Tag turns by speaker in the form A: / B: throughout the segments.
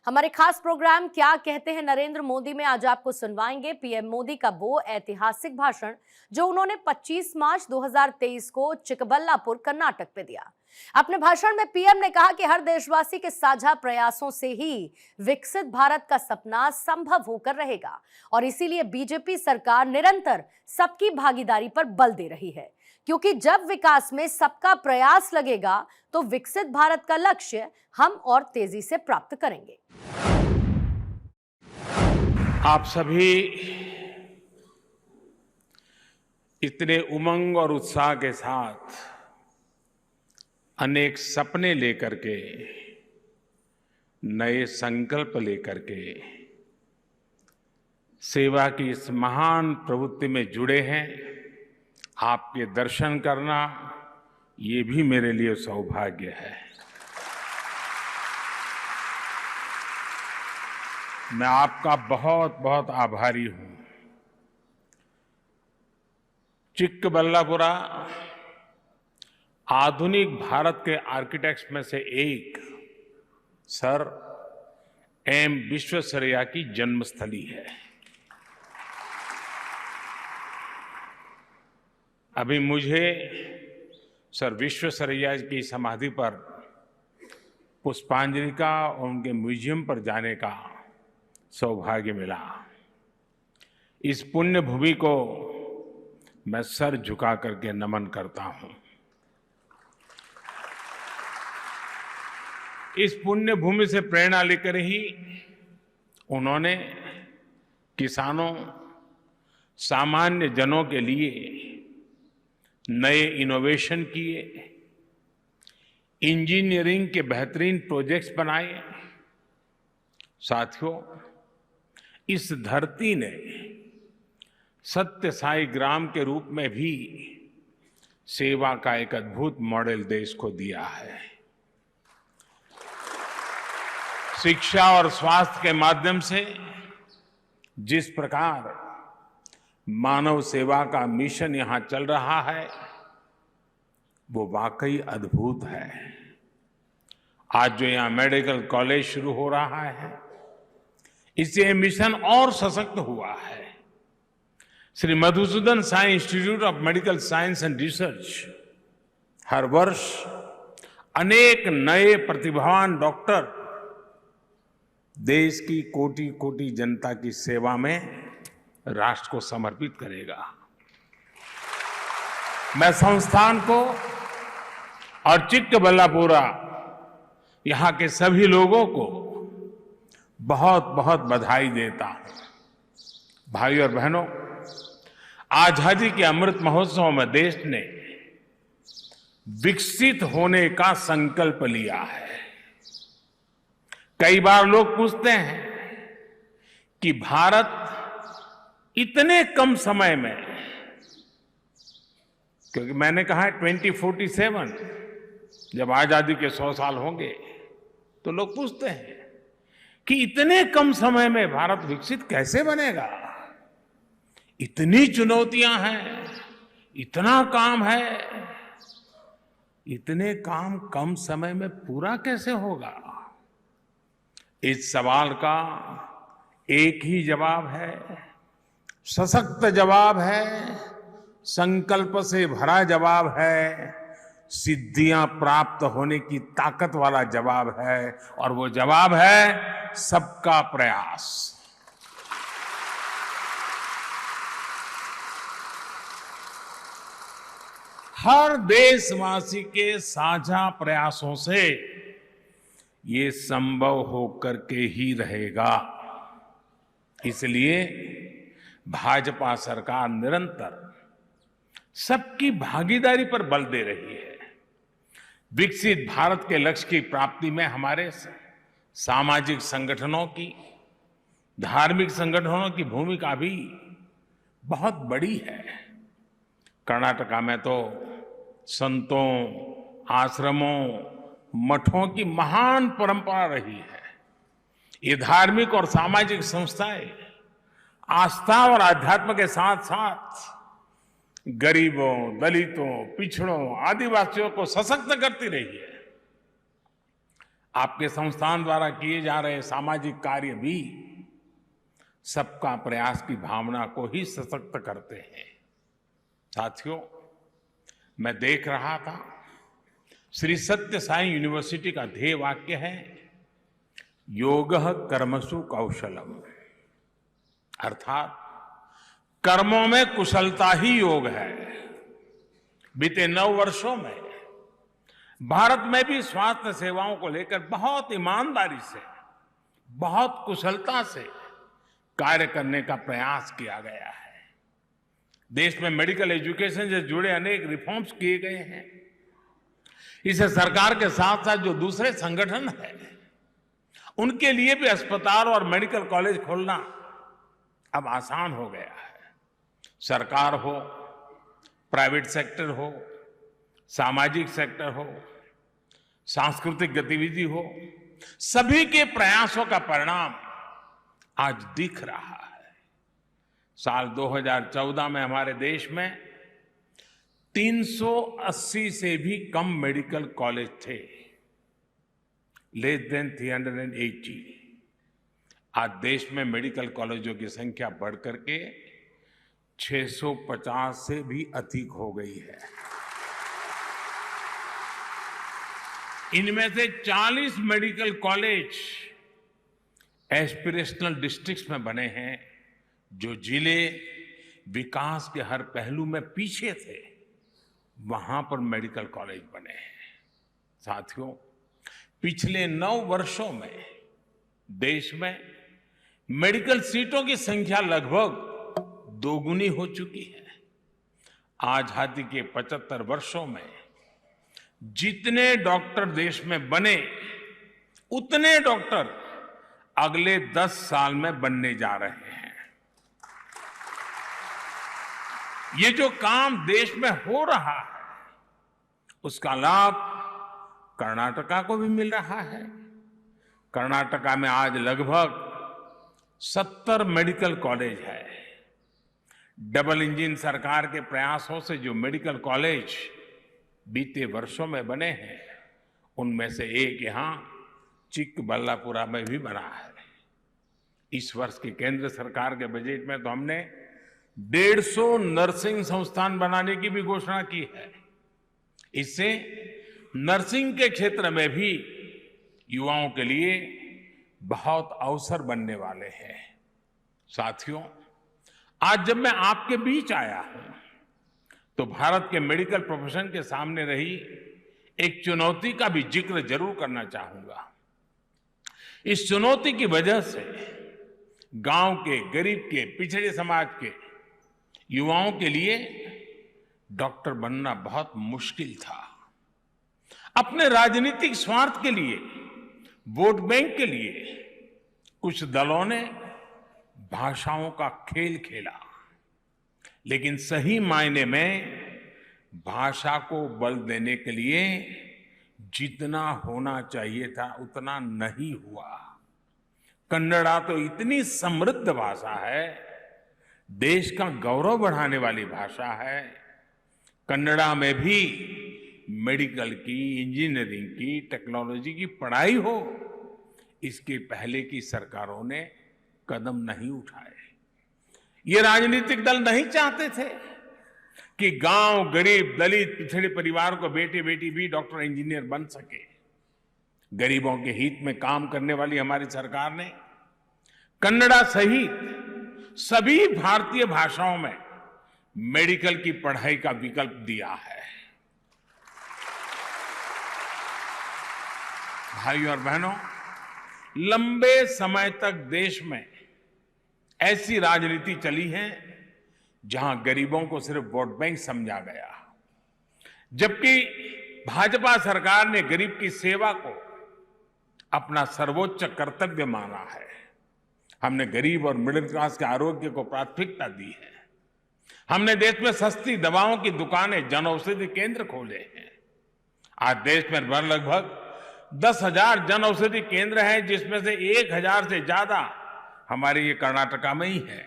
A: हमारे खास प्रोग्राम क्या कहते हैं नरेंद्र मोदी में आज आपको सुनवाएंगे पीएम मोदी का वो ऐतिहासिक भाषण जो उन्होंने 25 मार्च 2023 को चिकबल्लापुर कर्नाटक में दिया। अपने भाषण में पीएम ने कहा कि हर देशवासी के साझा प्रयासों से ही विकसित भारत का सपना संभव होकर रहेगा और इसीलिए बीजेपी सरकार निरंतर सबकी भागीदारी पर बल दे रही है, क्योंकि जब विकास में सबका प्रयास लगेगा तो विकसित भारत का लक्ष्य हम और तेजी से प्राप्त करेंगे।
B: आप सभी इतने उमंग और उत्साह के साथ अनेक सपने लेकर के, नए संकल्प लेकर के सेवा की इस महान प्रवृत्ति में जुड़े हैं। आपके दर्शन करना ये भी मेरे लिए सौभाग्य है। मैं आपका बहुत बहुत आभारी हूं। चिक्कबल्लापुरा आधुनिक भारत के आर्किटेक्ट्स में से एक सर एम विश्वेश्वरैया की जन्मस्थली है। अभी मुझे सर विश्वेश्वरैया की समाधि पर पुष्पांजलि का और उनके म्यूजियम पर जाने का सौभाग्य मिला। इस पुण्य भूमि को मैं सर झुका करके नमन करता हूं। इस पुण्य भूमि से प्रेरणा लेकर ही उन्होंने किसानों, सामान्य जनों के लिए नए इनोवेशन किए, इंजीनियरिंग के बेहतरीन प्रोजेक्ट्स बनाए। साथियों, इस धरती ने सत्य साई ग्राम के रूप में भी सेवा का एक अद्भुत मॉडल देश को दिया है। शिक्षा और स्वास्थ्य के माध्यम से जिस प्रकार मानव सेवा का मिशन यहां चल रहा है वो वाकई अद्भुत है। आज जो यहां मेडिकल कॉलेज शुरू हो रहा है, इससे मिशन और सशक्त हुआ है। Shri Madhusudan Sai Institute of Medical Science and Research हर वर्ष अनेक नए प्रतिभावान डॉक्टर देश की कोटि कोटि जनता की सेवा में राष्ट्र को समर्पित करेगा। मैं संस्थान को और चिक्कबल्लापुरा यहां के सभी लोगों को बहुत बहुत बधाई देता हूं। भाई और बहनों, आजादी के अमृत महोत्सव में देश ने विकसित होने का संकल्प लिया है। कई बार लोग पूछते हैं कि भारत इतने कम समय में, क्योंकि मैंने कहा है 2047 जब आजादी के 100 साल होंगे, तो लोग पूछते हैं कि इतने कम समय में भारत विकसित कैसे बनेगा। इतनी चुनौतियां हैं, इतना काम है, इतने काम कम समय में पूरा कैसे होगा। इस सवाल का एक ही जवाब है, सशक्त जवाब है, संकल्प से भरा जवाब है, सिद्धियां प्राप्त होने की ताकत वाला जवाब है, और वो जवाब है सबका प्रयास। हर देशवासी के साझा प्रयासों से ये संभव होकर के ही रहेगा। इसलिए भाजपा सरकार निरंतर सबकी भागीदारी पर बल दे रही है। विकसित भारत के लक्ष्य की प्राप्ति में हमारे सामाजिक संगठनों की, धार्मिक संगठनों की भूमिका भी बहुत बड़ी है। कर्नाटका में तो संतों, आश्रमों, मठों की महान परंपरा रही है। ये धार्मिक और सामाजिक संस्थाएं आस्था और आध्यात्म के साथ साथ गरीबों, दलितों, पिछड़ों, आदिवासियों को सशक्त करती रही है। आपके संस्थान द्वारा किए जा रहे सामाजिक कार्य भी सबका प्रयास की भावना को ही सशक्त करते हैं। साथियों, मैं देख रहा था, श्री सत्य साई यूनिवर्सिटी का ध्येय वाक्य है योगः कर्मसु कौशलम, अर्थात कर्मों में कुशलता ही योग है। बीते 9 वर्षों में भारत में भी स्वास्थ्य सेवाओं को लेकर बहुत ईमानदारी से, बहुत कुशलता से कार्य करने का प्रयास किया गया है। देश में मेडिकल एजुकेशन से जुड़े अनेक रिफॉर्म्स किए गए हैं। इसे सरकार के साथ साथ जो दूसरे संगठन हैं, उनके लिए भी अस्पताल और मेडिकल कॉलेज खोलना अब आसान हो गया है। सरकार हो, प्राइवेट सेक्टर हो, सामाजिक सेक्टर हो, सांस्कृतिक गतिविधि हो, सभी के प्रयासों का परिणाम आज दिख रहा है। साल 2014 में हमारे देश में 380 से भी कम मेडिकल कॉलेज थे, लेस देन 380। आज देश में मेडिकल कॉलेजों की संख्या बढ़कर के 650 से भी अधिक हो गई है। इनमें से 40 मेडिकल कॉलेज एस्पिरेशनल डिस्ट्रिक्ट्स में बने हैं, जो जिले विकास के हर पहलू में पीछे थे, वहां पर मेडिकल कॉलेज बने हैं। साथियों, पिछले 9 वर्षों में देश में मेडिकल सीटों की संख्या लगभग दोगुनी हो चुकी है। आजादी के 75 वर्षों में जितने डॉक्टर देश में बने, उतने डॉक्टर अगले 10 साल में बनने जा रहे हैं। ये जो काम देश में हो रहा है, उसका लाभ कर्नाटका को भी मिल रहा है। कर्नाटका में आज लगभग 70 मेडिकल कॉलेज है। डबल इंजन सरकार के प्रयासों से जो मेडिकल कॉलेज बीते वर्षों में बने हैं, उनमें से एक यहां चिकबल्लापुरा में भी बना है। इस वर्ष की केंद्र सरकार के बजट में तो हमने 150 नर्सिंग संस्थान बनाने की भी घोषणा की है। इससे नर्सिंग के क्षेत्र में भी युवाओं के लिए बहुत अवसर बनने वाले हैं। साथियों, आज जब मैं आपके बीच आया हूं, तो भारत के मेडिकल प्रोफेशन के सामने रही एक चुनौती का भी जिक्र जरूर करना चाहूंगा। इस चुनौती की वजह से गांव के, गरीब के, पिछड़े समाज के युवाओं के लिए डॉक्टर बनना बहुत मुश्किल था। अपने राजनीतिक स्वार्थ के लिए, वोट बैंक के लिए कुछ दलों ने भाषाओं का खेल खेला, लेकिन सही मायने में भाषा को बल देने के लिए जितना होना चाहिए था उतना नहीं हुआ। कन्नड़ा तो इतनी समृद्ध भाषा है, देश का गौरव बढ़ाने वाली भाषा है। कन्नड़ा में भी मेडिकल की, इंजीनियरिंग की, टेक्नोलॉजी की पढ़ाई हो, इसके पहले की सरकारों ने कदम नहीं उठाए। ये राजनीतिक दल नहीं चाहते थे कि गांव, गरीब, दलित, पिछड़े परिवार को बेटे बेटी भी डॉक्टर, इंजीनियर बन सके। गरीबों के हित में काम करने वाली हमारी सरकार ने कन्नड़ा सहित सभी भारतीय भाषाओं में मेडिकल की पढ़ाई का विकल्प दिया है। भाइयों और बहनों, लंबे समय तक देश में ऐसी राजनीति चली है जहां गरीबों को सिर्फ वोट बैंक समझा गया, जबकि भाजपा सरकार ने गरीब की सेवा को अपना सर्वोच्च कर्तव्य माना है। हमने गरीब और मिडिल क्लास के आरोग्य को प्राथमिकता दी है। हमने देश में सस्ती दवाओं की दुकानें, जन औषधि केंद्र खोले हैं। आज देश में लगभग 10,000 जन औषधि केंद्र हैं, जिसमें से 1,000 से ज्यादा हमारे ये कर्नाटका में ही है।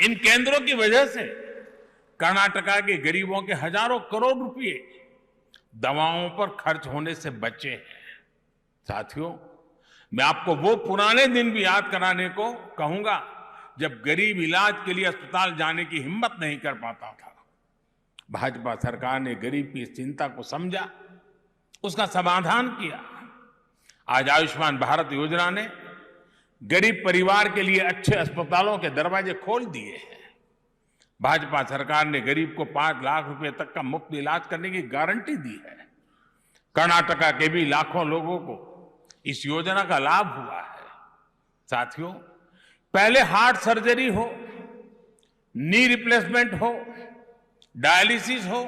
B: इन केंद्रों की वजह से कर्नाटका के गरीबों के हजारों करोड़ रुपए दवाओं पर खर्च होने से बचे हैं। साथियों, मैं आपको वो पुराने दिन भी याद कराने को कहूंगा जब गरीब इलाज के लिए अस्पताल जाने की हिम्मत नहीं कर पाता था। भाजपा सरकार ने गरीब की इस चिंता को समझा, उसका समाधान किया। आज आयुष्मान भारत योजना ने गरीब परिवार के लिए अच्छे अस्पतालों के दरवाजे खोल दिए हैं। भाजपा सरकार ने गरीब को 5 लाख रुपए तक का मुफ्त इलाज करने की गारंटी दी है। कर्नाटका के भी लाखों लोगों को इस योजना का लाभ हुआ है। साथियों, पहले हार्ट सर्जरी हो, नी रिप्लेसमेंट हो, डायलिसिस हो,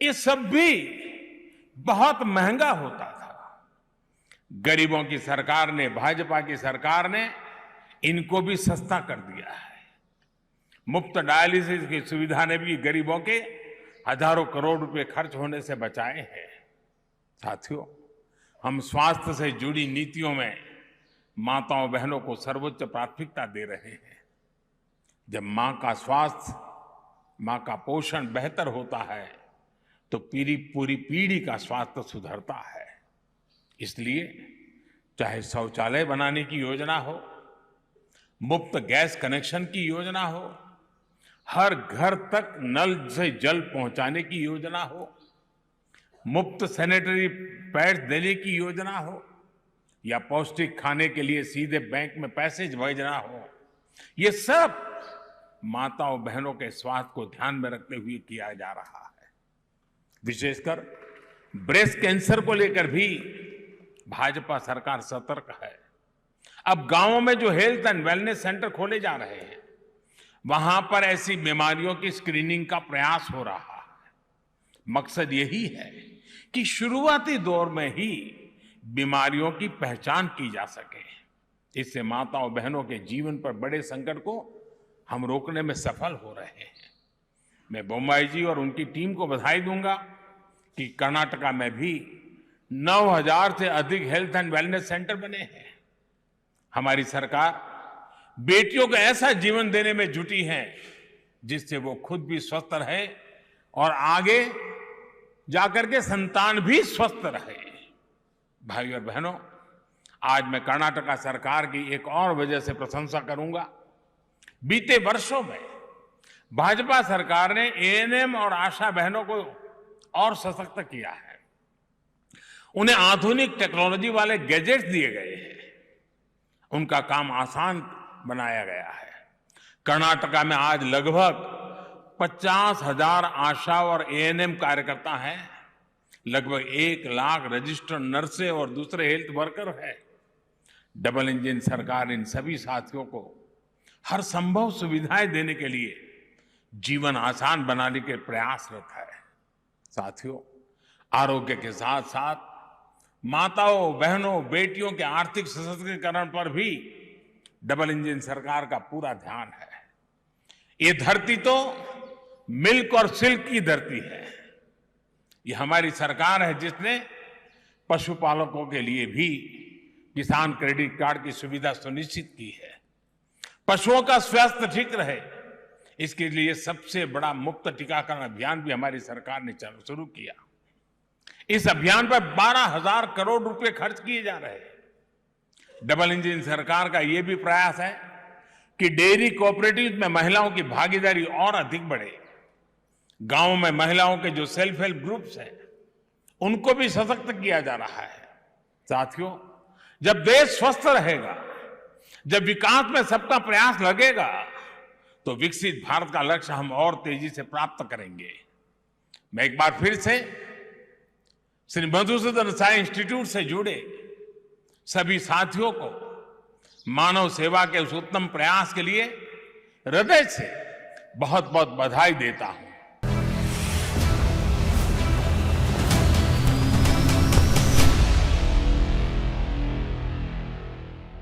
B: ये सब भी बहुत महंगा होता था। गरीबों की सरकार ने, भाजपा की सरकार ने इनको भी सस्ता कर दिया है। मुफ्त डायलिसिस की सुविधा ने भी गरीबों के हजारों करोड़ रुपए खर्च होने से बचाए हैं। साथियों, हम स्वास्थ्य से जुड़ी नीतियों में माताओं बहनों को सर्वोच्च प्राथमिकता दे रहे हैं। जब मां का स्वास्थ्य, मां का पोषण बेहतर होता है तो पूरी पीढ़ी का स्वास्थ्य सुधरता है। इसलिए चाहे शौचालय बनाने की योजना हो, मुफ्त गैस कनेक्शन की योजना हो, हर घर तक नल से जल पहुंचाने की योजना हो, मुफ्त सैनिटरी पैड्स देने की योजना हो, या पौष्टिक खाने के लिए सीधे बैंक में पैसे भेजना हो, ये सब माताओं बहनों के स्वास्थ्य को ध्यान में रखते हुए किया जा रहा है। विशेषकर ब्रेस्ट कैंसर को लेकर भी भाजपा सरकार सतर्क है। अब गांवों में जो हेल्थ एंड वेलनेस सेंटर खोले जा रहे हैं, वहां पर ऐसी बीमारियों की स्क्रीनिंग का प्रयास हो रहा है। मकसद यही है कि शुरुआती दौर में ही बीमारियों की पहचान की जा सके। इससे माताओं बहनों के जीवन पर बड़े संकट को हम रोकने में सफल हो रहे हैं। मैं बोम्मई जी और उनकी टीम को बधाई दूंगा कि कर्नाटका में भी 9,000 से अधिक हेल्थ एंड वेलनेस सेंटर बने हैं। हमारी सरकार बेटियों को ऐसा जीवन देने में जुटी है जिससे वो खुद भी स्वस्थ रहे और आगे जाकर के संतान भी स्वस्थ रहे। भाइयों और बहनों, आज मैं कर्नाटका सरकार की एक और वजह से प्रशंसा करूंगा। बीते वर्षों में भाजपा सरकार ने एएनएम और आशा बहनों को और सशक्त किया है। उन्हें आधुनिक टेक्नोलॉजी वाले गैजेट्स दिए गए हैं, उनका काम आसान बनाया गया है। कर्नाटका में आज लगभग 50,000 आशा और एएनएम कार्यकर्ता हैं, लगभग 1 लाख रजिस्टर्ड नर्सें और दूसरे हेल्थ वर्कर हैं। डबल इंजन सरकार इन सभी साथियों को हर संभव सुविधाएं देने के लिए जीवन आसान बनाने के प्रयासरत है। साथियों, आरोग्य के साथ साथ माताओं बहनों बेटियों के आर्थिक सशक्तिकरण पर भी डबल इंजन सरकार का पूरा ध्यान है। ये धरती तो मिल्क और सिल्क की धरती है। ये हमारी सरकार है जिसने पशुपालकों के लिए भी किसान क्रेडिट कार्ड की सुविधा सुनिश्चित की है। पशुओं का स्वास्थ्य ठीक रहे, इसके लिए सबसे बड़ा मुफ्त टीकाकरण अभियान भी हमारी सरकार ने शुरू किया। इस अभियान पर 12,000 करोड़ रुपए खर्च किए जा रहे हैं। डबल इंजन सरकार का यह भी प्रयास है कि डेयरी कोऑपरेटिव में महिलाओं की भागीदारी और अधिक बढ़े। गांव में महिलाओं के जो सेल्फ हेल्प ग्रुप्स हैं, उनको भी सशक्त किया जा रहा है। साथियों, जब देश स्वस्थ रहेगा, जब विकास में सबका प्रयास लगेगा, तो विकसित भारत का लक्ष्य हम और तेजी से प्राप्त करेंगे। मैं एक बार फिर से श्री मधुसूदन साई इंस्टीट्यूट से जुड़े सभी साथियों को मानव सेवा के उस उत्तम प्रयास के लिए हृदय से बहुत बहुत बधाई देता हूं।